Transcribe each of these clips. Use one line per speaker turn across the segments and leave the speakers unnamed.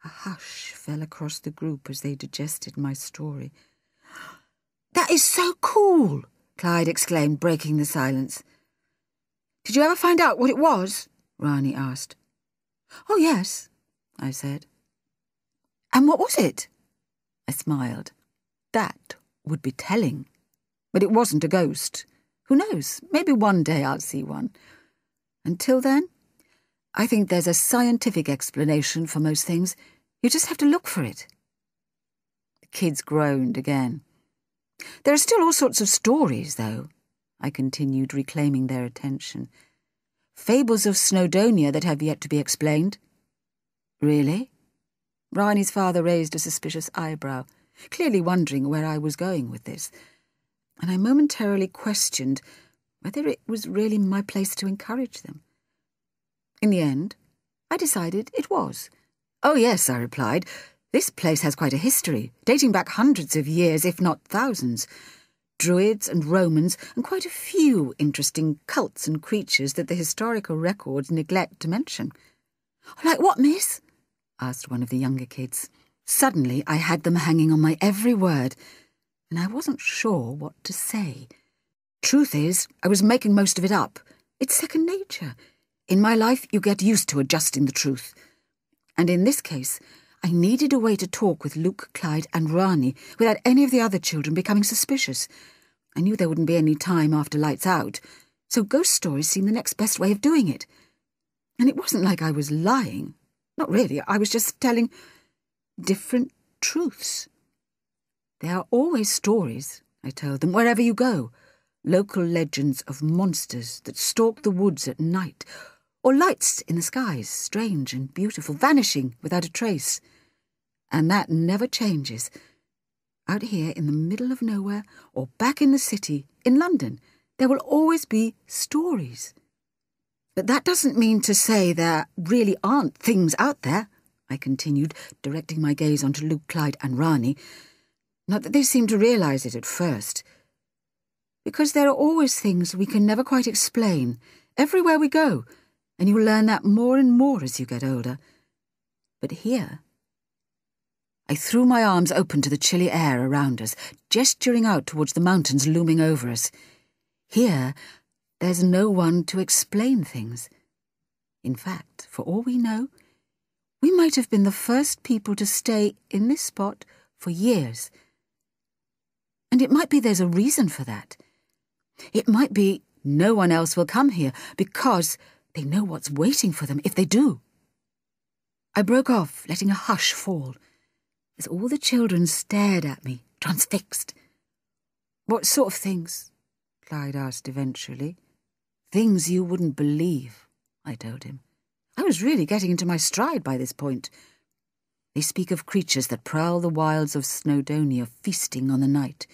A hush fell across the group as they digested my story. "That is so cool!" Clyde exclaimed, breaking the silence. "Did you ever find out what it was?" Rani asked. "Oh, yes," I said. "And what was it?" I smiled. That would be telling. But it wasn't a ghost. Who knows? Maybe one day I'll see one. Until then, I think there's a scientific explanation for most things. You just have to look for it. The kids groaned again. "There are still all sorts of stories, though," I continued, reclaiming their attention. "Fables of Snowdonia that have yet to be explained." "Really?" Rani's father raised a suspicious eyebrow, clearly wondering where I was going with this, and I momentarily questioned whether it was really my place to encourage them. In the end, I decided it was. "Oh, yes," I replied. "This place has quite a history, dating back hundreds of years, if not thousands. Druids and Romans, and quite a few interesting cults and creatures that the historical records neglect to mention." "Like what, miss?" asked one of the younger kids. Suddenly, I had them hanging on my every word, and I wasn't sure what to say. Truth is, I was making most of it up. It's second nature. In my life, you get used to adjusting the truth. And in this case, I needed a way to talk with Luke, Clyde, and Rani without any of the other children becoming suspicious. I knew there wouldn't be any time after lights out, so ghost stories seemed the next best way of doing it. And it wasn't like I was lying. Not really. I was just telling different truths. "There are always stories," I told them, "wherever you go. Local legends of monsters that stalk the woods at night, or lights in the skies, strange and beautiful, vanishing without a trace. And that never changes. Out here in the middle of nowhere, or back in the city, in London, there will always be stories. But that doesn't mean to say there really aren't things out there," I continued, directing my gaze onto Luke, Clyde, and Rani. Not that they seemed to realise it at first. "Because there are always things we can never quite explain, everywhere we go, and you'll learn that more and more as you get older. But here..." I threw my arms open to the chilly air around us, gesturing out towards the mountains looming over us. "Here, there's no one to explain things. In fact, for all we know, we might have been the first people to stay in this spot for years. And it might be there's a reason for that. It might be no one else will come here because they know what's waiting for them if they do." I broke off, letting a hush fall, as all the children stared at me, transfixed. "What sort of things?" Clyde asked eventually. "Things you wouldn't believe," I told him. I was really getting into my stride by this point. "They speak of creatures that prowl the wilds of Snowdonia, feasting on the night.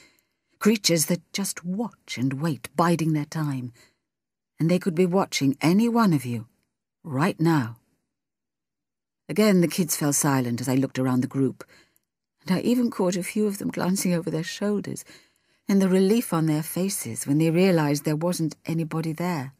Creatures that just watch and wait, biding their time. And they could be watching any one of you, right now." Again, the kids fell silent as I looked around the group, and I even caught a few of them glancing over their shoulders, and the relief on their faces when they realised there wasn't anybody there.